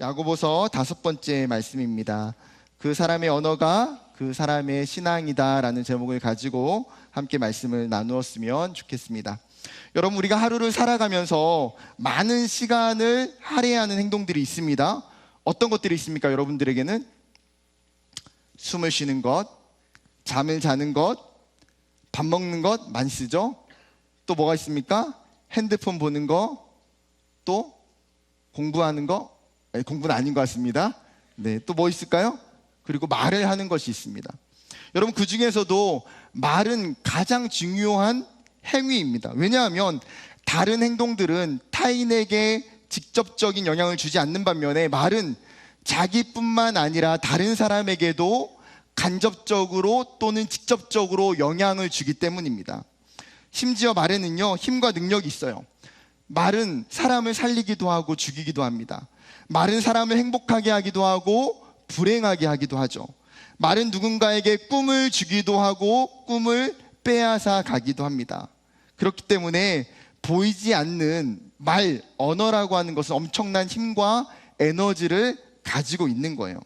야고보서 5번째 말씀입니다. 그 사람의 언어가 그 사람의 신앙이다 라는 제목을 가지고 함께 말씀을 나누었으면 좋겠습니다. 여러분, 우리가 하루를 살아가면서 많은 시간을 할애하는 행동들이 있습니다. 어떤 것들이 있습니까? 여러분들에게는 숨을 쉬는 것, 잠을 자는 것, 밥 먹는 것 많이 쓰죠? 또 뭐가 있습니까? 핸드폰 보는 거, 또 공부하는 거. 공부는 아닌 것 같습니다. 네, 또 뭐 있을까요? 그리고 말을 하는 것이 있습니다. 여러분, 그 중에서도 말은 가장 중요한 행위입니다. 왜냐하면 다른 행동들은 타인에게 직접적인 영향을 주지 않는 반면에 말은 자기뿐만 아니라 다른 사람에게도 간접적으로 또는 직접적으로 영향을 주기 때문입니다. 심지어 말에는요, 힘과 능력이 있어요. 말은 사람을 살리기도 하고 죽이기도 합니다. 말은 사람을 행복하게 하기도 하고 불행하게 하기도 하죠. 말은 누군가에게 꿈을 주기도 하고 꿈을 빼앗아 가기도 합니다. 그렇기 때문에 보이지 않는 말, 언어라고 하는 것은 엄청난 힘과 에너지를 가지고 있는 거예요.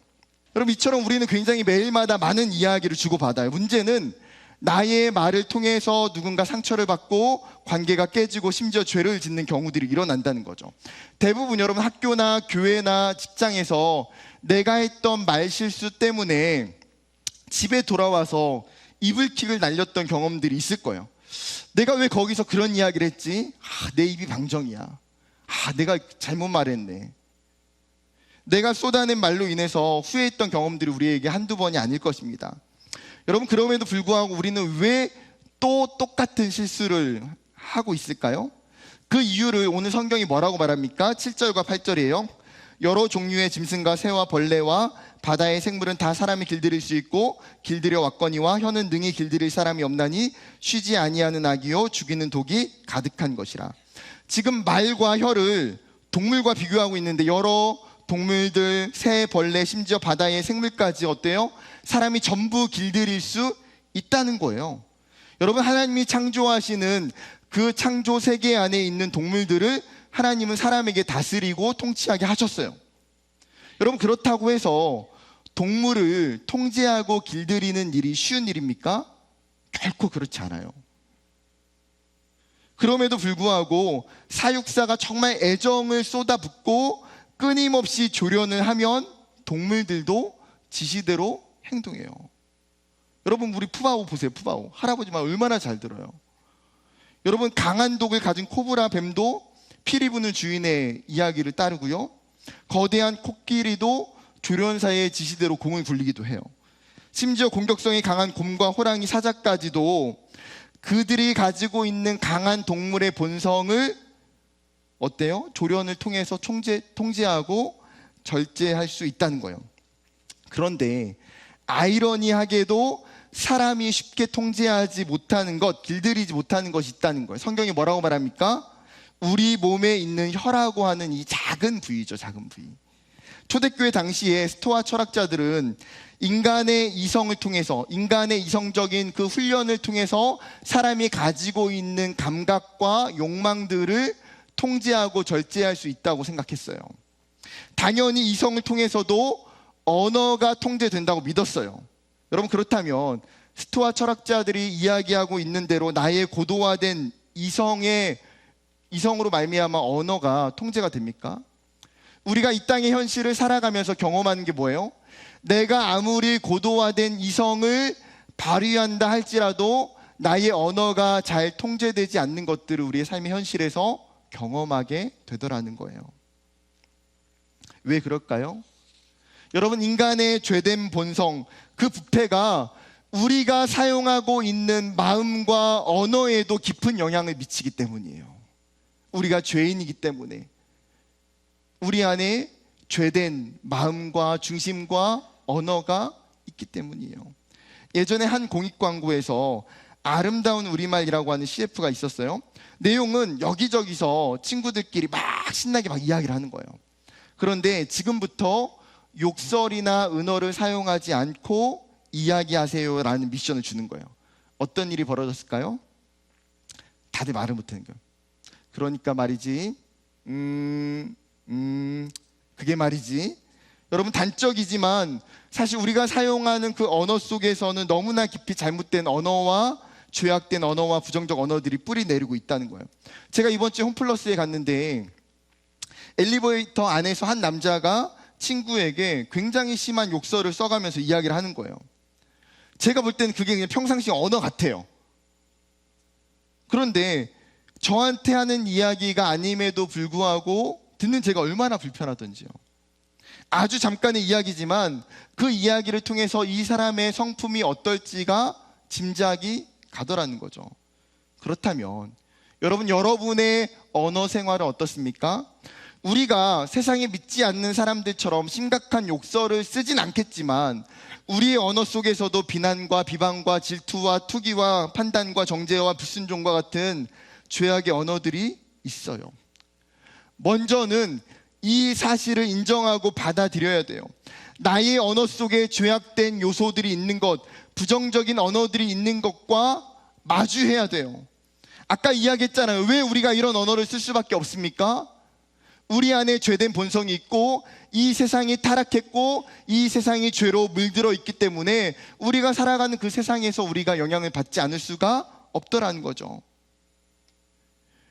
여러분, 이처럼 우리는 굉장히 매일마다 많은 이야기를 주고받아요. 문제는 나의 말을 통해서 누군가 상처를 받고 관계가 깨지고 심지어 죄를 짓는 경우들이 일어난다는 거죠. 대부분 여러분 학교나 교회나 직장에서 내가 했던 말 실수 때문에 집에 돌아와서 이불킥을 날렸던 경험들이 있을 거예요. 내가 왜 거기서 그런 이야기를 했지? 내 입이 방정이야. 내가 잘못 말했네. 내가 쏟아낸 말로 인해서 후회했던 경험들이 우리에게 한두 번이 아닐 것입니다. 여러분, 그럼에도 불구하고 우리는 왜 또 똑같은 실수를 하고 있을까요? 그 이유를 오늘 성경이 뭐라고 말합니까? 7절과 8절이에요. 여러 종류의 짐승과 새와 벌레와 바다의 생물은 다 사람이 길들일 수 있고 길들여 왔거니와 혀는 능히 길들일 사람이 없나니 쉬지 아니하는 악이요 죽이는 독이 가득한 것이라. 지금 말과 혀를 동물과 비교하고 있는데 여러 동물들, 새, 벌레, 심지어 바다의 생물까지 어때요? 사람이 전부 길들일 수 있다는 거예요. 여러분, 하나님이 창조하시는 그 창조 세계 안에 있는 동물들을 하나님은 사람에게 다스리고 통치하게 하셨어요. 여러분, 그렇다고 해서 동물을 통제하고 길들이는 일이 쉬운 일입니까? 결코 그렇지 않아요. 그럼에도 불구하고 사육사가 정말 애정을 쏟아붓고 끊임없이 조련을 하면 동물들도 지시대로 행동해요. 여러분, 우리 푸바오 보세요. 푸바오 할아버지 말 얼마나 잘 들어요. 여러분, 강한 독을 가진 코브라 뱀도 피리 부는 주인의 이야기를 따르고요, 거대한 코끼리도 조련사의 지시대로 공을 굴리기도 해요. 심지어 공격성이 강한 곰과 호랑이, 사자까지도 그들이 가지고 있는 강한 동물의 본성을 어때요? 조련을 통해서 통제하고 절제할 수 있다는 거예요. 그런데 아이러니하게도 사람이 쉽게 통제하지 못하는 것, 길들이지 못하는 것이 있다는 거예요. 성경이 뭐라고 말합니까? 우리 몸에 있는 혀라고 하는 이 작은 부위죠. 작은 부위. 초대교회 당시에 스토아 철학자들은 인간의 이성을 통해서, 인간의 이성적인 그 훈련을 통해서 사람이 가지고 있는 감각과 욕망들을 통제하고 절제할 수 있다고 생각했어요. 당연히 이성을 통해서도 언어가 통제된다고 믿었어요. 여러분, 그렇다면 스토아 철학자들이 이야기하고 있는 대로 나의 고도화된 이성으로 말미암아 언어가 통제가 됩니까? 우리가 이 땅의 현실을 살아가면서 경험하는 게 뭐예요? 내가 아무리 고도화된 이성을 발휘한다 할지라도 나의 언어가 잘 통제되지 않는 것들을 우리의 삶의 현실에서 경험하게 되더라는 거예요. 왜 그럴까요? 여러분, 인간의 죄된 본성, 그 부패가 우리가 사용하고 있는 마음과 언어에도 깊은 영향을 미치기 때문이에요. 우리가 죄인이기 때문에 우리 안에 죄된 마음과 중심과 언어가 있기 때문이에요. 예전에 한 공익 광고에서 아름다운 우리말이라고 하는 CF가 있었어요. 내용은 여기저기서 친구들끼리 막 신나게 막 이야기를 하는 거예요. 그런데 지금부터 욕설이나 은어를 사용하지 않고 이야기하세요라는 미션을 주는 거예요. 어떤 일이 벌어졌을까요? 다들 말을 못하는 거예요. 그러니까 말이지 그게 말이지, 여러분, 단적이지만 사실 우리가 사용하는 그 언어 속에서는 너무나 깊이 잘못된 언어와 죄악된 언어와 부정적 언어들이 뿌리 내리고 있다는 거예요. 제가 이번 주에 홈플러스에 갔는데 엘리베이터 안에서 한 남자가 친구에게 굉장히 심한 욕설을 써가면서 이야기를 하는 거예요. 제가 볼 때는 그게 그냥 평상시 언어 같아요. 그런데 저한테 하는 이야기가 아님에도 불구하고 듣는 제가 얼마나 불편하던지요. 아주 잠깐의 이야기지만 그 이야기를 통해서 이 사람의 성품이 어떨지가 짐작이 가더라는 거죠. 그렇다면 여러분, 여러분의 언어 생활은 어떻습니까? 우리가 세상에 믿지 않는 사람들처럼 심각한 욕설을 쓰진 않겠지만 우리의 언어 속에서도 비난과 비방과 질투와 투기와 판단과 정죄와 불순종과 같은 죄악의 언어들이 있어요. 먼저는 이 사실을 인정하고 받아들여야 돼요. 나의 언어 속에 죄악된 요소들이 있는 것, 부정적인 언어들이 있는 것과 마주해야 돼요. 아까 이야기했잖아요. 왜 우리가 이런 언어를 쓸 수밖에 없습니까? 우리 안에 죄된 본성이 있고 이 세상이 타락했고 이 세상이 죄로 물들어 있기 때문에 우리가 살아가는 그 세상에서 우리가 영향을 받지 않을 수가 없더라는 거죠.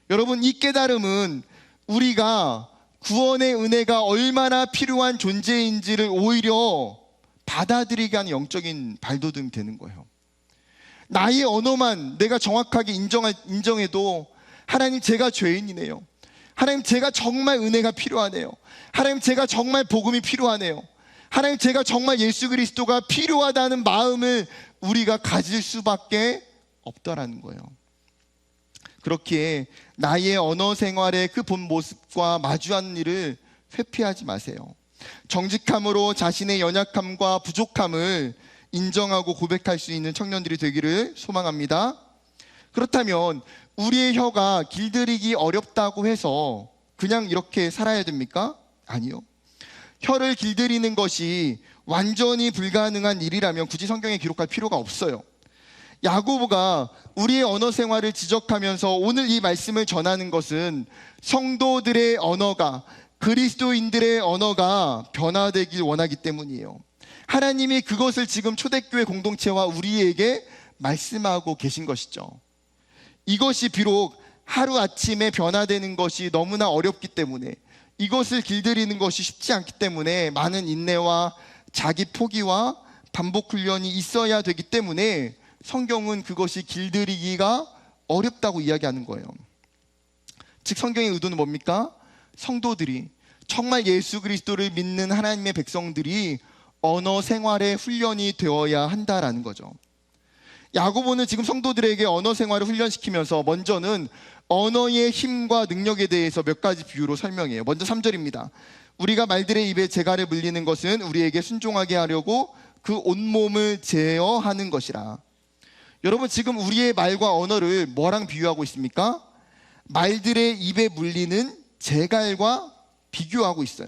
여러분, 이 깨달음은 우리가 구원의 은혜가 얼마나 필요한 존재인지를 오히려 받아들이게 하는 영적인 발돋움이 되는 거예요. 나의 언어만 내가 정확하게 인정해도 하나님, 제가 죄인이네요. 하나님, 제가 정말 은혜가 필요하네요. 하나님, 제가 정말 복음이 필요하네요. 하나님, 제가 정말 예수 그리스도가 필요하다는 마음을 우리가 가질 수밖에 없다라는 거예요. 그렇기에 나의 언어 생활의 그 본 모습과 마주하는 일을 회피하지 마세요. 정직함으로 자신의 연약함과 부족함을 인정하고 고백할 수 있는 청년들이 되기를 소망합니다. 그렇다면 우리의 혀가 길들이기 어렵다고 해서 그냥 이렇게 살아야 됩니까? 아니요. 혀를 길들이는 것이 완전히 불가능한 일이라면 굳이 성경에 기록할 필요가 없어요. 야고보가 우리의 언어 생활을 지적하면서 오늘 이 말씀을 전하는 것은 성도들의 언어가, 그리스도인들의 언어가 변화되길 원하기 때문이에요. 하나님이 그것을 지금 초대교회 공동체와 우리에게 말씀하고 계신 것이죠. 이것이 비록 하루아침에 변화되는 것이 너무나 어렵기 때문에, 이것을 길들이는 것이 쉽지 않기 때문에 많은 인내와 자기 포기와 반복 훈련이 있어야 되기 때문에 성경은 그것이 길들이기가 어렵다고 이야기하는 거예요. 즉, 성경의 의도는 뭡니까? 성도들이, 정말 예수 그리스도를 믿는 하나님의 백성들이 언어 생활의 훈련이 되어야 한다라는 거죠. 야고보는 지금 성도들에게 언어 생활을 훈련시키면서 먼저는 언어의 힘과 능력에 대해서 몇 가지 비유로 설명해요. 먼저 3절입니다. 우리가 말들의 입에 재갈을 물리는 것은 우리에게 순종하게 하려고 그 온몸을 제어하는 것이라. 여러분, 지금 우리의 말과 언어를 뭐랑 비유하고 있습니까? 말들의 입에 물리는 재갈과 비교하고 있어요.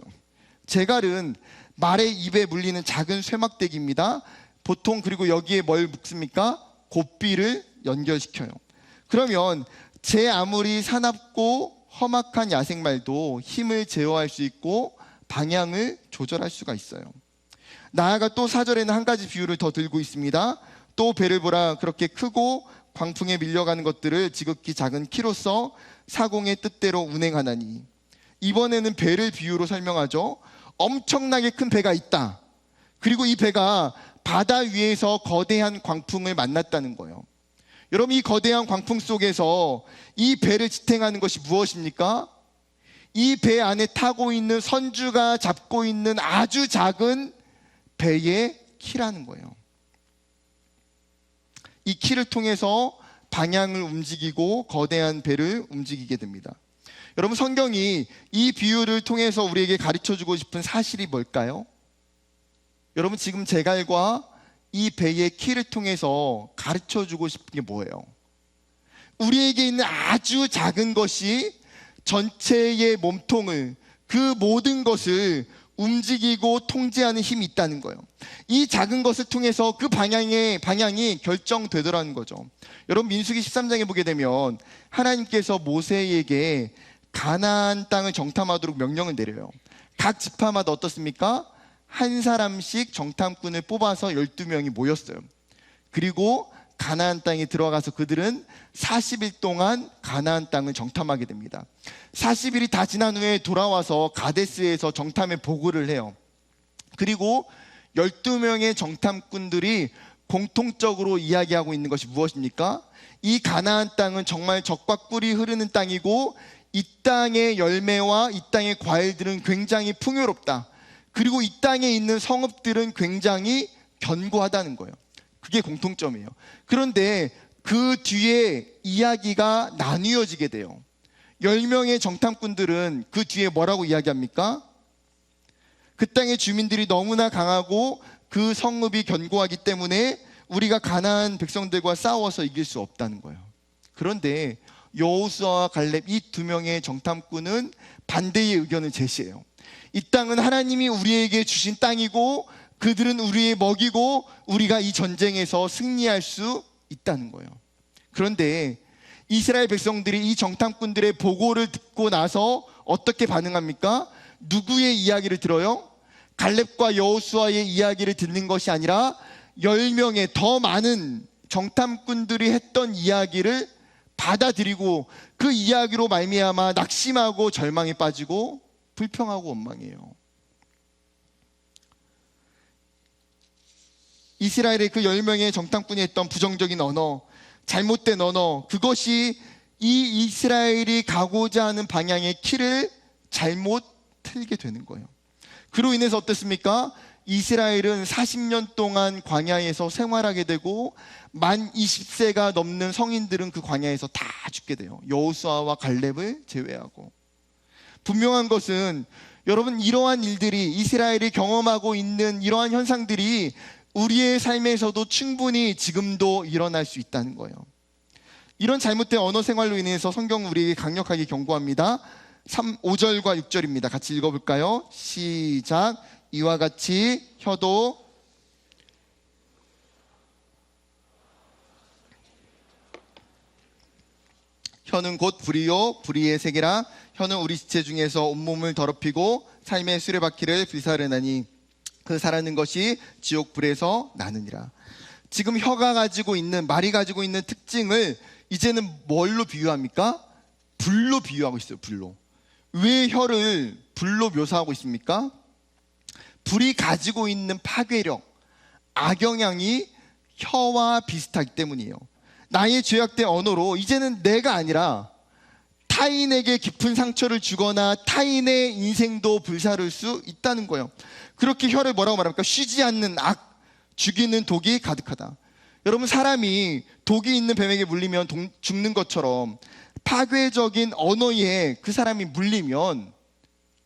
재갈은 말의 입에 물리는 작은 쇠막대기입니다. 보통 그리고 여기에 뭘 묶습니까? 고삐를 연결시켜요. 그러면 제 아무리 사납고 험악한 야생말도 힘을 제어할 수 있고 방향을 조절할 수가 있어요. 나아가 또 4절에는 한 가지 비유를 더 들고 있습니다. 또 배를 보라, 그렇게 크고 광풍에 밀려가는 것들을 지극히 작은 키로서 사공의 뜻대로 운행하나니. 이번에는 배를 비유로 설명하죠. 엄청나게 큰 배가 있다. 그리고 이 배가 바다 위에서 거대한 광풍을 만났다는 거예요. 여러분, 이 거대한 광풍 속에서 이 배를 지탱하는 것이 무엇입니까? 이 배 안에 타고 있는 선주가 잡고 있는 아주 작은 배의 키라는 거예요. 이 키를 통해서 방향을 움직이고 거대한 배를 움직이게 됩니다. 여러분, 성경이 이 비유를 통해서 우리에게 가르쳐주고 싶은 사실이 뭘까요? 여러분, 지금 재갈과 이 배의 키를 통해서 가르쳐주고 싶은 게 뭐예요? 우리에게 있는 아주 작은 것이 전체의 몸통을, 그 모든 것을 움직이고 통제하는 힘이 있다는 거예요. 이 작은 것을 통해서 그 방향이 결정되더라는 거죠. 여러분, 민수기 13장에 보게 되면 하나님께서 모세에게 가나안 땅을 정탐하도록 명령을 내려요. 각 지파마다 어떻습니까? 한 사람씩 정탐꾼을 뽑아서 12명이 모였어요. 그리고 가나안 땅에 들어가서 그들은 40일 동안 가나안 땅을 정탐하게 됩니다. 40일이 다 지난 후에 돌아와서 가데스에서 정탐의 보고를 해요. 그리고 12명의 정탐꾼들이 공통적으로 이야기하고 있는 것이 무엇입니까? 이 가나안 땅은 정말 젖과 꿀이 흐르는 땅이고 이 땅의 열매와 이 땅의 과일들은 굉장히 풍요롭다. 그리고 이 땅에 있는 성읍들은 굉장히 견고하다는 거예요. 그게 공통점이에요. 그런데 그 뒤에 이야기가 나뉘어지게 돼요. 10명의 정탐꾼들은 그 뒤에 뭐라고 이야기합니까? 그 땅의 주민들이 너무나 강하고 그 성읍이 견고하기 때문에 우리가 가나안 백성들과 싸워서 이길 수 없다는 거예요. 그런데 여호수아와 갈렙 이 두 명의 정탐꾼은 반대의 의견을 제시해요. 이 땅은 하나님이 우리에게 주신 땅이고 그들은 우리의 먹이고 우리가 이 전쟁에서 승리할 수 있다는 거예요. 그런데 이스라엘 백성들이 이 정탐꾼들의 보고를 듣고 나서 어떻게 반응합니까? 누구의 이야기를 들어요? 갈렙과 여호수아의 이야기를 듣는 것이 아니라 10명의 더 많은 정탐꾼들이 했던 이야기를 받아들이고 그 이야기로 말미암아 낙심하고 절망에 빠지고 불평하고 원망해요. 이스라엘의 그 10명의 정탐꾼이 했던 부정적인 언어, 잘못된 언어, 그것이 이 이스라엘이 가고자 하는 방향의 키를 잘못 틀게 되는 거예요. 그로 인해서 어땠습니까? 이스라엘은 40년 동안 광야에서 생활하게 되고 만 20세가 넘는 성인들은 그 광야에서 다 죽게 돼요. 여호수아와 갈렙을 제외하고. 분명한 것은 여러분, 이러한 일들이, 이스라엘이 경험하고 있는 이러한 현상들이 우리의 삶에서도 충분히 지금도 일어날 수 있다는 거예요. 이런 잘못된 언어 생활로 인해서 성경은 우리에게 강력하게 경고합니다. 5절과 6절입니다. 같이 읽어볼까요? 시작. 이와 같이 혀도 혀는 곧 불이요 불의의 세계라. 혀는 우리 지체 중에서 온몸을 더럽히고 삶의 수레바퀴를 불사르나니 그 사라는 것이 지옥 불에서 나느니라. 지금 혀가 가지고 있는, 말이 가지고 있는 특징을 이제는 뭘로 비유합니까? 불로 비유하고 있어요. 불로. 왜 혀를 불로 묘사하고 있습니까? 불이 가지고 있는 파괴력, 악영향이 혀와 비슷하기 때문이에요. 나의 죄악된 언어로 이제는 내가 아니라 타인에게 깊은 상처를 주거나 타인의 인생도 불사를 수 있다는 거예요. 그렇게 혀를 뭐라고 말합니까? 쉬지 않는 악, 죽이는 독이 가득하다. 여러분, 사람이 독이 있는 뱀에게 물리면 죽는 것처럼 파괴적인 언어에 그 사람이 물리면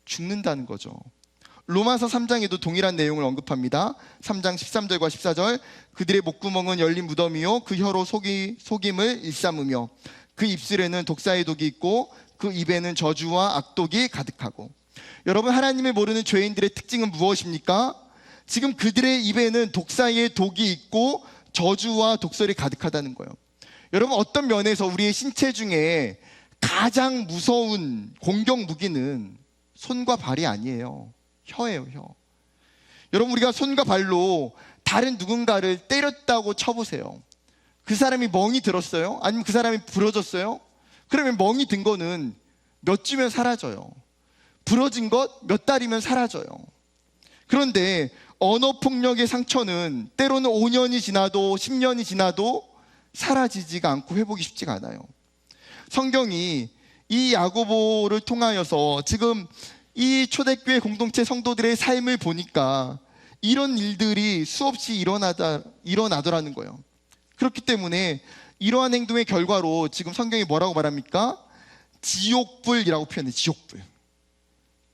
죽는다는 거죠. 로마서 3장에도 동일한 내용을 언급합니다. 3장 13절과 14절. 그들의 목구멍은 열린 무덤이요 그 혀로 속임을 일삼으며 그 입술에는 독사의 독이 있고 그 입에는 저주와 악독이 가득하고. 여러분, 하나님을 모르는 죄인들의 특징은 무엇입니까? 지금 그들의 입에는 독사의 독이 있고 저주와 독설이 가득하다는 거예요. 여러분, 어떤 면에서 우리의 신체 중에 가장 무서운 공격 무기는 손과 발이 아니에요. 혀예요, 혀. 여러분, 우리가 손과 발로 다른 누군가를 때렸다고 쳐보세요. 그 사람이 멍이 들었어요? 아니면 그 사람이 부러졌어요? 그러면 멍이 든 거는 몇 주면 사라져요. 부러진 것 몇 달이면 사라져요. 그런데 언어폭력의 상처는 때로는 5년이 지나도 10년이 지나도 사라지지가 않고 회복이 쉽지가 않아요. 성경이 이 야고보를 통하여서 지금 이 초대교회 공동체 성도들의 삶을 보니까 이런 일들이 수없이 일어나더라는 거예요. 그렇기 때문에 이러한 행동의 결과로 지금 성경이 뭐라고 말합니까? 지옥불이라고 표현해요. 지옥불.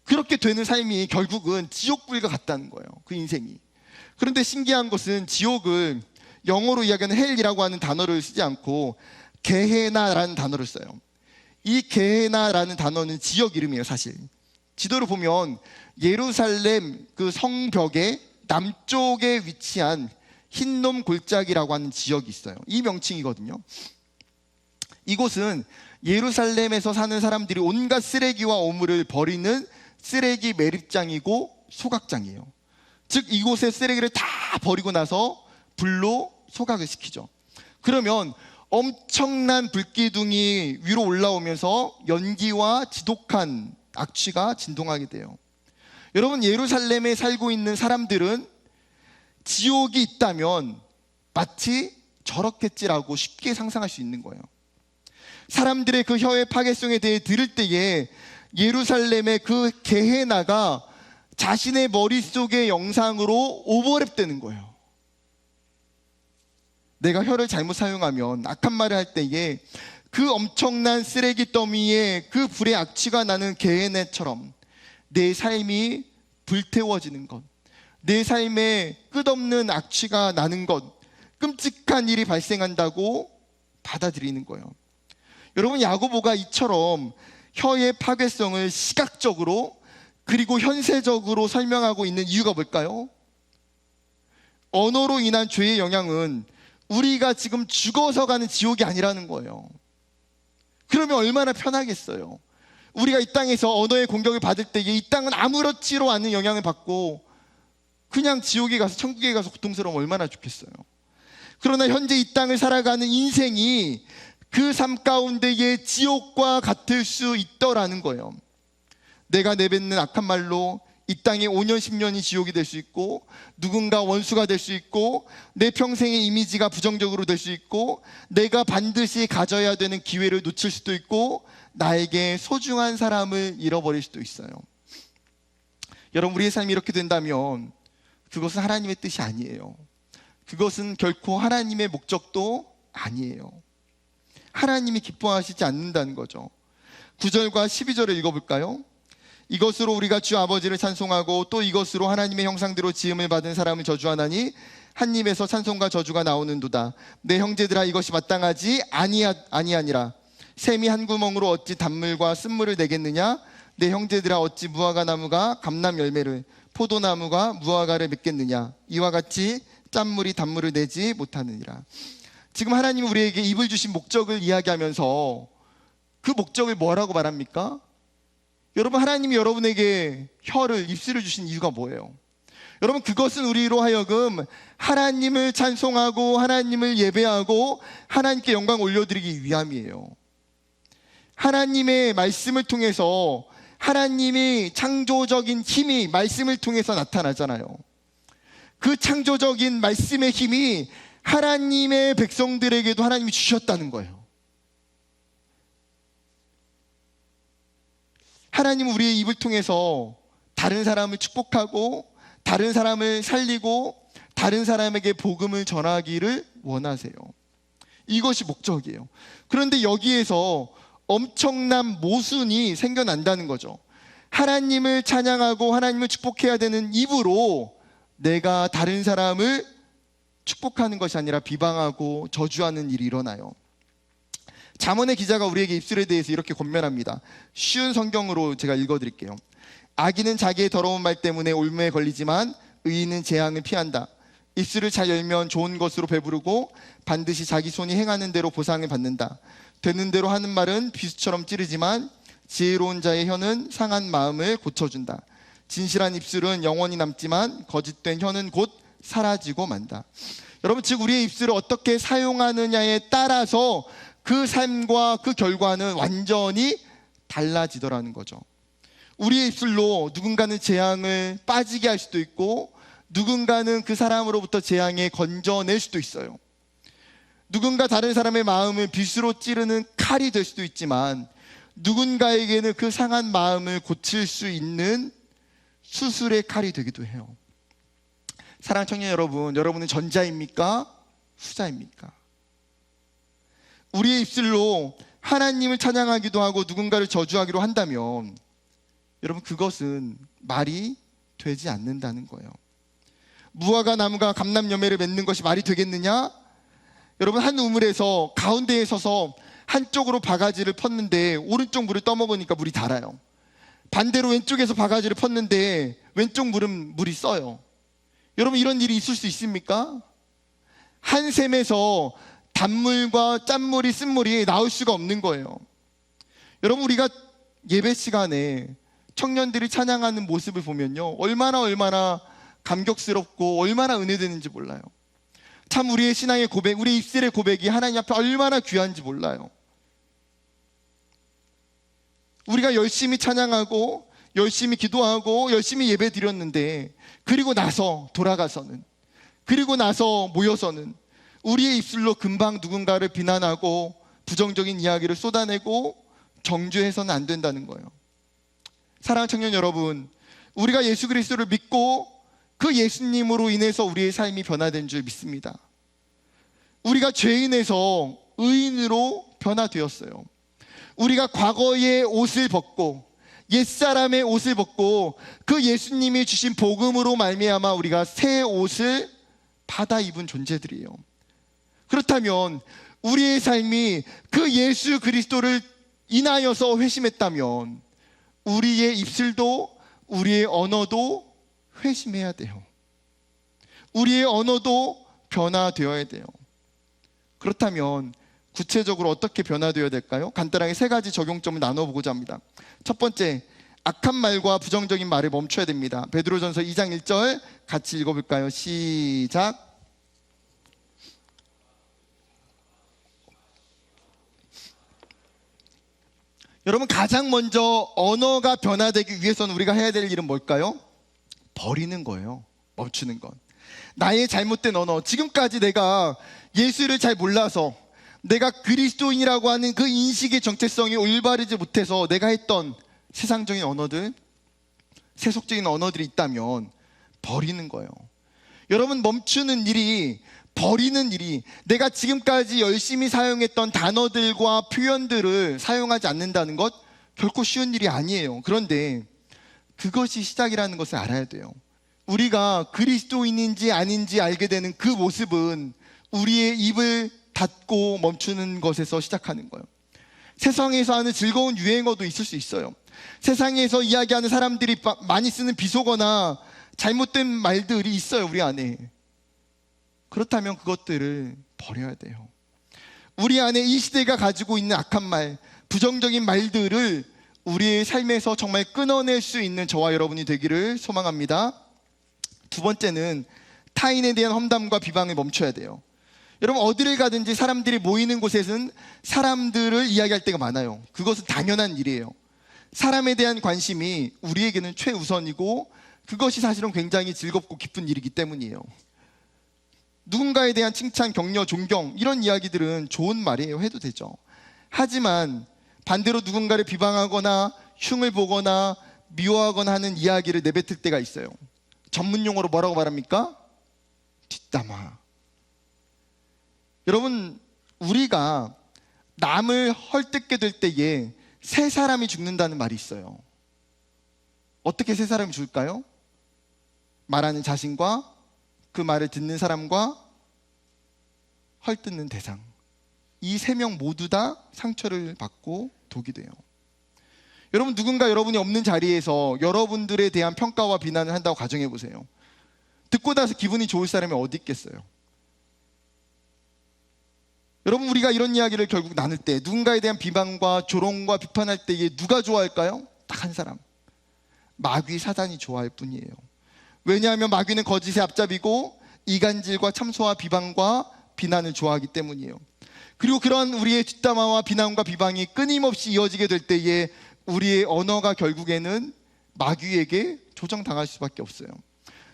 그렇게 되는 삶이 결국은 지옥불과 같다는 거예요. 그 인생이. 그런데 신기한 것은 지옥을 영어로 이야기하는 헬이라고 하는 단어를 쓰지 않고 게헤나라는 단어를 써요. 이 게헤나라는 단어는 지역 이름이에요. 사실 지도를 보면 예루살렘 그 성벽의 남쪽에 위치한 흰놈 골짜기라고 하는 지역이 있어요. 이 명칭이거든요. 이곳은 예루살렘에서 사는 사람들이 온갖 쓰레기와 오물을 버리는 쓰레기 매립장이고 소각장이에요. 즉 이곳에 쓰레기를 다 버리고 나서 불로 소각을 시키죠. 그러면 엄청난 불기둥이 위로 올라오면서 연기와 지독한 악취가 진동하게 돼요. 여러분, 예루살렘에 살고 있는 사람들은 지옥이 있다면 마치 저렇겠지라고 쉽게 상상할 수 있는 거예요. 사람들의 그 혀의 파괴성에 대해 들을 때에 예루살렘의 그 게헤나가 자신의 머릿속의 영상으로 오버랩되는 거예요. 내가 혀를 잘못 사용하면, 악한 말을 할 때에 그 엄청난 쓰레기 더미에 그 불의 악취가 나는 게헤나처럼 내 삶이 불태워지는 것, 내 삶에 끝없는 악취가 나는 것, 끔찍한 일이 발생한다고 받아들이는 거예요. 여러분, 야고보가 이처럼 혀의 파괴성을 시각적으로 그리고 현세적으로 설명하고 있는 이유가 뭘까요? 언어로 인한 죄의 영향은 우리가 지금 죽어서 가는 지옥이 아니라는 거예요. 그러면 얼마나 편하겠어요. 우리가 이 땅에서 언어의 공격을 받을 때에 이 땅은 아무렇지로 않은 영향을 받고 그냥 지옥에 가서, 천국에 가서 고통스러우면 얼마나 좋겠어요. 그러나 현재 이 땅을 살아가는 인생이 그 삶 가운데의 지옥과 같을 수 있더라는 거예요. 내가 내뱉는 악한 말로 이 땅에 5년 10년이 지옥이 될 수 있고, 누군가 원수가 될 수 있고, 내 평생의 이미지가 부정적으로 될 수 있고, 내가 반드시 가져야 되는 기회를 놓칠 수도 있고, 나에게 소중한 사람을 잃어버릴 수도 있어요. 여러분, 우리의 삶이 이렇게 된다면 그것은 하나님의 뜻이 아니에요. 그것은 결코 하나님의 목적도 아니에요. 하나님이 기뻐하시지 않는다는 거죠. 9절과 12절을 읽어볼까요? 이것으로 우리가 주 아버지를 찬송하고 또 이것으로 하나님의 형상대로 지음을 받은 사람을 저주하나니 한 입에서 찬송과 저주가 나오는도다. 내 형제들아, 이것이 마땅하지 아니하니라. 샘이 한 구멍으로 어찌 단물과 쓴물을 내겠느냐? 내 형제들아, 어찌 무화과 나무가 감람 열매를, 포도나무가 무화과를 맺겠느냐? 이와 같이 짠물이 단물을 내지 못하느니라. 지금 하나님이 우리에게 입을 주신 목적을 이야기하면서 그 목적을 뭐라고 말합니까? 여러분, 하나님이 여러분에게 혀를, 입술을 주신 이유가 뭐예요? 여러분, 그것은 우리로 하여금 하나님을 찬송하고 하나님을 예배하고 하나님께 영광 올려드리기 위함이에요. 하나님의 말씀을 통해서 하나님이 창조적인 힘이 말씀을 통해서 나타나잖아요. 그 창조적인 말씀의 힘이 하나님의 백성들에게도 하나님이 주셨다는 거예요. 하나님은 우리의 입을 통해서 다른 사람을 축복하고 다른 사람을 살리고 다른 사람에게 복음을 전하기를 원하세요. 이것이 목적이에요. 그런데 여기에서 엄청난 모순이 생겨난다는 거죠. 하나님을 찬양하고 하나님을 축복해야 되는 입으로 내가 다른 사람을 축복하는 것이 아니라 비방하고 저주하는 일이 일어나요. 잠언의 기자가 우리에게 입술에 대해서 이렇게 권면합니다. 쉬운 성경으로 제가 읽어드릴게요. 악인은 자기의 더러운 말 때문에 올무에 걸리지만 의인은 재앙을 피한다. 입술을 잘 열면 좋은 것으로 배부르고 반드시 자기 손이 행하는 대로 보상을 받는다. 되는 대로 하는 말은 비수처럼 찌르지만 지혜로운 자의 혀는 상한 마음을 고쳐준다. 진실한 입술은 영원히 남지만 거짓된 혀는 곧 사라지고 만다. 여러분, 즉 우리의 입술을 어떻게 사용하느냐에 따라서 그 삶과 그 결과는 완전히 달라지더라는 거죠. 우리의 입술로 누군가는 재앙을 빠지게 할 수도 있고 누군가는 그 사람으로부터 재앙에 건져낼 수도 있어요. 누군가 다른 사람의 마음을 빗으로 찌르는 칼이 될 수도 있지만 누군가에게는 그 상한 마음을 고칠 수 있는 수술의 칼이 되기도 해요. 사랑하는 청년 여러분, 여러분은 전자입니까? 후자입니까? 우리의 입술로 하나님을 찬양하기도 하고 누군가를 저주하기로 한다면 여러분, 그것은 말이 되지 않는다는 거예요. 무화과 나무가 감람 열매를 맺는 것이 말이 되겠느냐? 여러분, 한 우물에서 가운데에 서서 한쪽으로 바가지를 펐는데 오른쪽 물을 떠먹으니까 물이 달아요. 반대로 왼쪽에서 바가지를 펐는데 왼쪽 물은 물이 써요. 여러분, 이런 일이 있을 수 있습니까? 한 샘에서 단물과 짠물이 쓴물이 나올 수가 없는 거예요. 여러분, 우리가 예배 시간에 청년들이 찬양하는 모습을 보면요, 얼마나 감격스럽고 얼마나 은혜되는지 몰라요. 참 우리의 신앙의 고백, 우리의 입술의 고백이 하나님 앞에 얼마나 귀한지 몰라요. 우리가 열심히 찬양하고 열심히 기도하고 열심히 예배 드렸는데, 그리고 나서 돌아가서는, 그리고 나서 모여서는 우리의 입술로 금방 누군가를 비난하고 부정적인 이야기를 쏟아내고 정죄해서는 안 된다는 거예요. 사랑하는 청년 여러분, 우리가 예수 그리스도를 믿고 그 예수님으로 인해서 우리의 삶이 변화된 줄 믿습니다. 우리가 죄인에서 의인으로 변화되었어요. 우리가 과거의 옷을 벗고, 옛사람의 옷을 벗고 그 예수님이 주신 복음으로 말미암아 우리가 새 옷을 받아 입은 존재들이에요. 그렇다면 우리의 삶이 그 예수 그리스도를 인하여서 회심했다면 우리의 입술도, 우리의 언어도 회심해야 돼요. 우리의 언어도 변화되어야 돼요. 그렇다면 구체적으로 어떻게 변화되어야 될까요? 간단하게 세 가지 적용점을 나눠보고자 합니다. 첫 번째, 악한 말과 부정적인 말을 멈춰야 됩니다. 베드로전서 2장 1절 같이 읽어볼까요? 시작. 여러분, 가장 먼저 언어가 변화되기 위해서는 우리가 해야 될 일은 뭘까요? 버리는 거예요. 멈추는 것. 나의 잘못된 언어, 지금까지 내가 예수를 잘 몰라서, 내가 그리스도인이라고 하는 그 인식의 정체성이 올바르지 못해서 내가 했던 세상적인 언어들, 세속적인 언어들이 있다면 버리는 거예요. 여러분, 멈추는 일이, 버리는 일이, 내가 지금까지 열심히 사용했던 단어들과 표현들을 사용하지 않는다는 것 결코 쉬운 일이 아니에요. 그런데 그것이 시작이라는 것을 알아야 돼요. 우리가 그리스도인인지 아닌지 알게 되는 그 모습은 우리의 입을 닫고 멈추는 것에서 시작하는 거예요. 세상에서 하는 즐거운 유행어도 있을 수 있어요. 세상에서 이야기하는 사람들이 많이 쓰는 비속어나 잘못된 말들이 있어요, 우리 안에. 그렇다면 그것들을 버려야 돼요. 우리 안에 이 시대가 가지고 있는 악한 말, 부정적인 말들을 우리의 삶에서 정말 끊어낼 수 있는 저와 여러분이 되기를 소망합니다. 두 번째는 타인에 대한 험담과 비방을 멈춰야 돼요. 여러분, 어디를 가든지 사람들이 모이는 곳에서는 사람들을 이야기할 때가 많아요. 그것은 당연한 일이에요. 사람에 대한 관심이 우리에게는 최우선이고 그것이 사실은 굉장히 즐겁고 기쁜 일이기 때문이에요. 누군가에 대한 칭찬, 격려, 존경, 이런 이야기들은 좋은 말이에요. 해도 되죠. 하지만 반대로 누군가를 비방하거나 흉을 보거나 미워하거나 하는 이야기를 내뱉을 때가 있어요. 전문 용어로 뭐라고 말합니까? 뒷담화. 여러분, 우리가 남을 헐뜯게 될 때에 세 사람이 죽는다는 말이 있어요. 어떻게 세 사람이 죽을까요? 말하는 자신과 그 말을 듣는 사람과 헐뜯는 대상. 이 세 명 모두 다 상처를 받고 독이 돼요. 여러분, 누군가 여러분이 없는 자리에서 여러분들에 대한 평가와 비난을 한다고 가정해 보세요. 듣고 나서 기분이 좋을 사람이 어디 있겠어요? 여러분, 우리가 이런 이야기를 결국 나눌 때, 누군가에 대한 비방과 조롱과 비판할 때에 누가 좋아할까요? 딱 한 사람. 마귀, 사단이 좋아할 뿐이에요. 왜냐하면 마귀는 거짓의 앞잡이고 이간질과 참소와 비방과 비난을 좋아하기 때문이에요. 그리고 그런 우리의 뒷담화와 비난과 비방이 끊임없이 이어지게 될 때에 우리의 언어가 결국에는 마귀에게 조정당할 수밖에 없어요.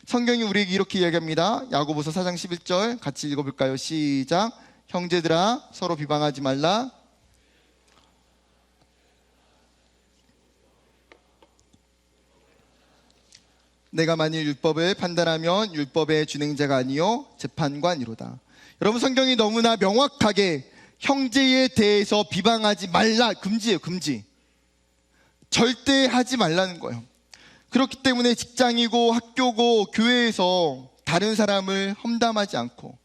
성경이 우리에게 이렇게 이야기합니다. 야고보서 4장 11절 같이 읽어볼까요? 시작. 형제들아, 서로 비방하지 말라. 내가 만일 율법을 판단하면 율법의 준행자가 아니요 재판관이로다. 여러분, 성경이 너무나 명확하게 형제에 대해서 비방하지 말라, 금지예요. 금지. 절대 하지 말라는 거예요. 그렇기 때문에 직장이고 학교고 교회에서 다른 사람을 험담하지 않고,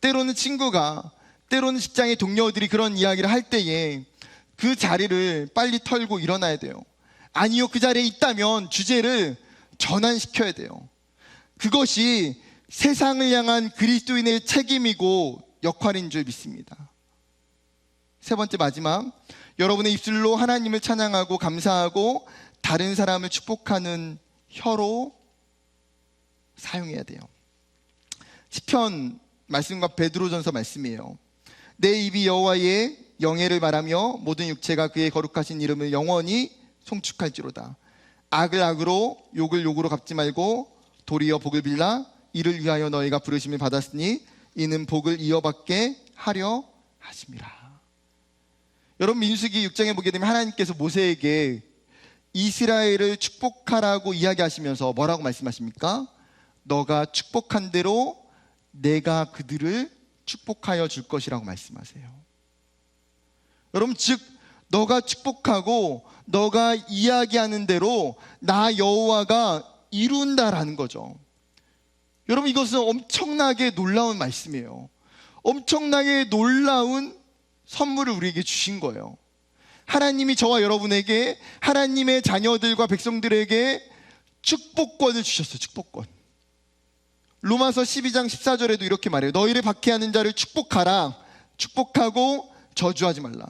때로는 친구가, 때로는 직장의 동료들이 그런 이야기를 할 때에 그 자리를 빨리 털고 일어나야 돼요. 아니요, 그 자리에 있다면 주제를 전환시켜야 돼요. 그것이 세상을 향한 그리스도인의 책임이고 역할인 줄 믿습니다. 세 번째, 마지막, 여러분의 입술로 하나님을 찬양하고 감사하고 다른 사람을 축복하는 혀로 사용해야 돼요. 시편 말씀과 베드로전서 말씀이에요. 내 입이 여호와의 영예를 말하며 모든 육체가 그의 거룩하신 이름을 영원히 송축할지로다. 악을 악으로 욕을 욕으로 갚지 말고 도리어 복을 빌라 이를 위하여 너희가 부르심을 받았으니 이는 복을 이어받게 하려 하심이라. 여러분, 민수기 6장에 보게 되면 하나님께서 모세에게 이스라엘을 축복하라고 이야기하시면서 뭐라고 말씀하십니까? 너가 축복한 대로 내가 그들을 축복하여 줄 것이라고 말씀하세요. 여러분, 즉 너가 축복하고 너가 이야기하는 대로 나 여호와가 이룬다라는 거죠. 여러분, 이것은 엄청나게 놀라운 말씀이에요. 엄청나게 놀라운 선물을 우리에게 주신 거예요. 하나님이 저와 여러분에게, 하나님의 자녀들과 백성들에게 축복권을 주셨어요. 축복권. 로마서 12장 14절에도 이렇게 말해요. 너희를 박해하는 자를 축복하라. 축복하고 저주하지 말라.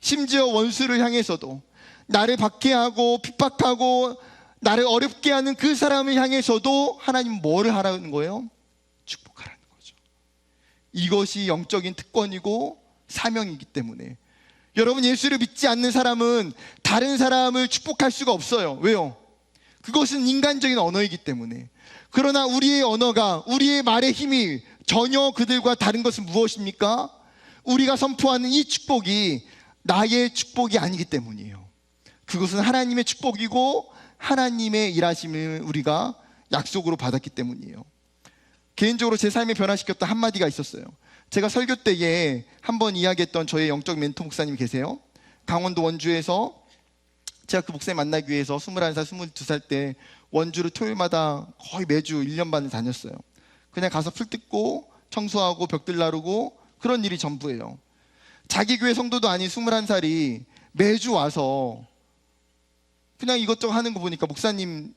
심지어 원수를 향해서도, 나를 박해하고 핍박하고 나를 어렵게 하는 그 사람을 향해서도 하나님 뭐를 하라는 거예요? 축복하라는 거죠. 이것이 영적인 특권이고 사명이기 때문에 여러분, 예수를 믿지 않는 사람은 다른 사람을 축복할 수가 없어요. 왜요? 그것은 인간적인 언어이기 때문에. 그러나 우리의 언어가, 우리의 말의 힘이 전혀 그들과 다른 것은 무엇입니까? 우리가 선포하는 이 축복이 나의 축복이 아니기 때문이에요. 그것은 하나님의 축복이고 하나님의 일하심을 우리가 약속으로 받았기 때문이에요. 개인적으로 제 삶에 변화시켰던 한마디가 있었어요. 제가 설교 때에 한번 이야기했던 저의 영적 멘토 목사님이 계세요. 강원도 원주에서 제가 그 목사님 만나기 위해서 21살, 22살 때 원주를 토요일마다 거의 매주 1년 반을 다녔어요. 그냥 가서 풀 뜯고 청소하고 벽들 나르고 그런 일이 전부예요. 자기 교회 성도도 아닌 21살이 매주 와서 그냥 이것저것 하는 거 보니까 목사님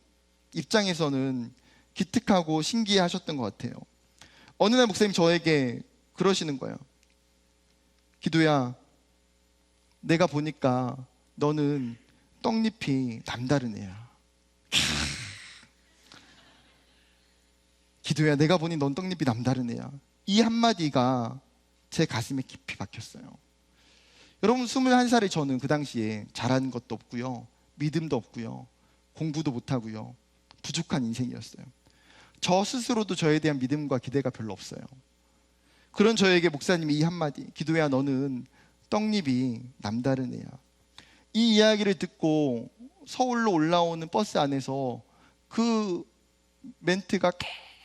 입장에서는 기특하고 신기해 하셨던 것 같아요. 어느 날 목사님 저에게 그러시는 거예요. 기도야, 내가 보니까 너는 떡잎이 남다른 애야. 기도야, 내가 보니 넌 떡잎이 남다른 애야. 이 한마디가 제 가슴에 깊이 박혔어요. 여러분, 21살의 저는 그 당시에 잘하는 것도 없고요, 믿음도 없고요, 공부도 못하고요, 부족한 인생이었어요. 저 스스로도 저에 대한 믿음과 기대가 별로 없어요. 그런 저에게 목사님이 이 한마디, 기도야, 너는 떡잎이 남다른 애야. 이 이야기를 듣고 서울로 올라오는 버스 안에서 그 멘트가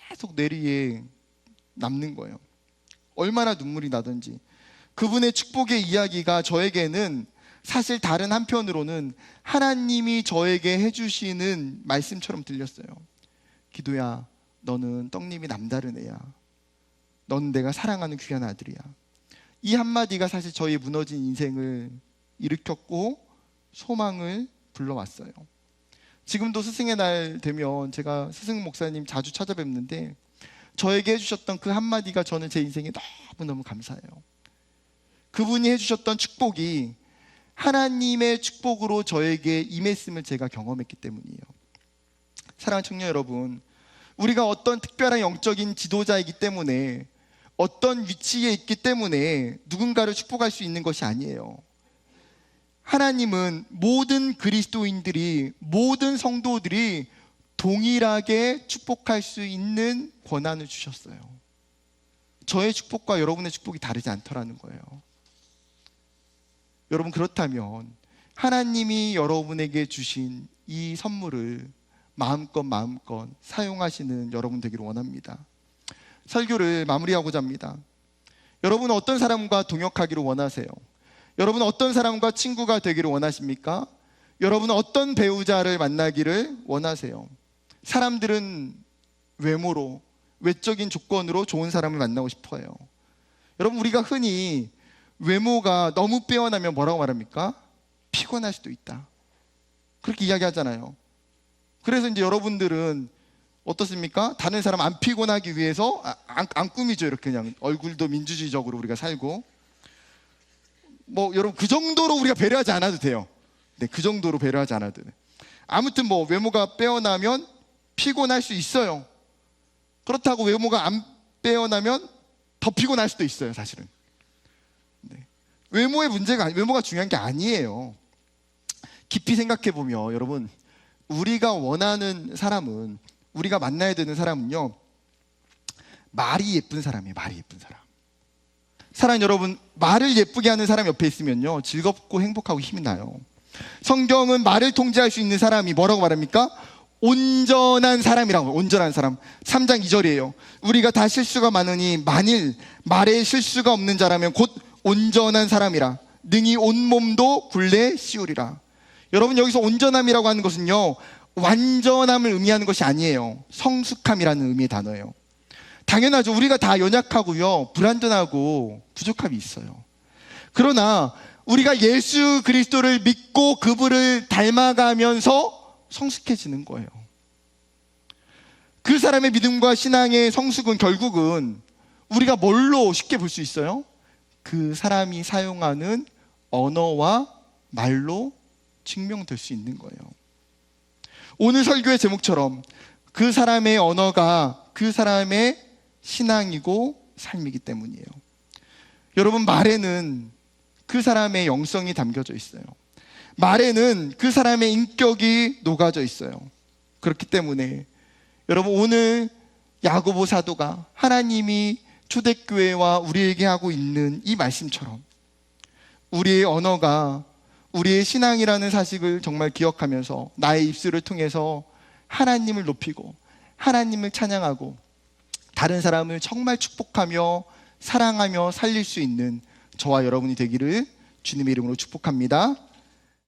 계속 뇌리에 남는 거예요. 얼마나 눈물이 나든지. 그분의 축복의 이야기가 저에게는 사실 다른 한편으로는 하나님이 저에게 해주시는 말씀처럼 들렸어요. 기도야, 너는 떡잎이 남다른 애야. 넌 내가 사랑하는 귀한 아들이야. 이 한마디가 사실 저의 무너진 인생을 일으켰고 소망을 불러왔어요. 지금도 스승의 날 되면 제가 스승 목사님 자주 찾아뵙는데 저에게 해주셨던 그 한마디가 저는 제 인생에 너무너무 감사해요. 그분이 해주셨던 축복이 하나님의 축복으로 저에게 임했음을 제가 경험했기 때문이에요. 사랑하는 청년 여러분, 우리가 어떤 특별한 영적인 지도자이기 때문에, 어떤 위치에 있기 때문에 누군가를 축복할 수 있는 것이 아니에요. 하나님은 모든 그리스도인들이, 모든 성도들이 동일하게 축복할 수 있는 권한을 주셨어요. 저의 축복과 여러분의 축복이 다르지 않더라는 거예요. 여러분, 그렇다면 하나님이 여러분에게 주신 이 선물을 마음껏 사용하시는 여러분 되기를 원합니다. 설교를 마무리하고자 합니다. 여러분은 어떤 사람과 동역하기를 원하세요? 여러분은 어떤 사람과 친구가 되기를 원하십니까? 여러분은 어떤 배우자를 만나기를 원하세요? 사람들은 외모로, 외적인 조건으로 좋은 사람을 만나고 싶어요. 여러분, 우리가 흔히 외모가 너무 빼어나면 뭐라고 말합니까? 피곤할 수도 있다, 그렇게 이야기하잖아요. 그래서 이제 여러분들은 어떻습니까? 다른 사람 안 피곤하기 위해서 안 꾸미죠. 이렇게 그냥 얼굴도 민주주의적으로 우리가 살고, 여러분 그 정도로 우리가 배려하지 않아도 돼요. 네, 그 정도로 배려하지 않아도 돼요. 아무튼 뭐 외모가 빼어나면 피곤할 수 있어요. 그렇다고 외모가 안 빼어나면 더 피곤할 수도 있어요, 사실은. 네. 외모가 중요한 게 아니에요. 깊이 생각해 보면 여러분, 우리가 원하는 사람은, 우리가 만나야 되는 사람은요, 말이 예쁜 사람이에요. 말이 예쁜 사람. 사랑하는 여러분, 말을 예쁘게 하는 사람 옆에 있으면요, 즐겁고 행복하고 힘이 나요. 성경은 말을 통제할 수 있는 사람이 뭐라고 말합니까? 온전한 사람이라고. 온전한 사람. 3장 2절이에요. 우리가 다 실수가 많으니 만일 말에 실수가 없는 자라면 곧 온전한 사람이라. 능히 온몸도 굴레 씌우리라. 여러분, 여기서 온전함이라고 하는 것은요, 완전함을 의미하는 것이 아니에요. 성숙함이라는 의미의 단어예요. 당연하죠. 우리가 다 연약하고요, 불완전하고 부족함이 있어요. 그러나 우리가 예수 그리스도를 믿고 그분을 닮아가면서 성숙해지는 거예요. 그 사람의 믿음과 신앙의 성숙은 결국은 우리가 뭘로 쉽게 볼 수 있어요? 그 사람이 사용하는 언어와 말로 증명될 수 있는 거예요. 오늘 설교의 제목처럼 그 사람의 언어가 그 사람의 신앙이고 삶이기 때문이에요. 여러분, 말에는 그 사람의 영성이 담겨져 있어요. 말에는 그 사람의 인격이 녹아져 있어요. 그렇기 때문에 여러분, 오늘 야고보 사도가 하나님이 초대교회와 우리에게 하고 있는 이 말씀처럼 우리의 언어가 우리의 신앙이라는 사실을 정말 기억하면서 나의 입술을 통해서 하나님을 높이고 하나님을 찬양하고 다른 사람을 정말 축복하며 사랑하며 살릴 수 있는 저와 여러분이 되기를 주님의 이름으로 축복합니다.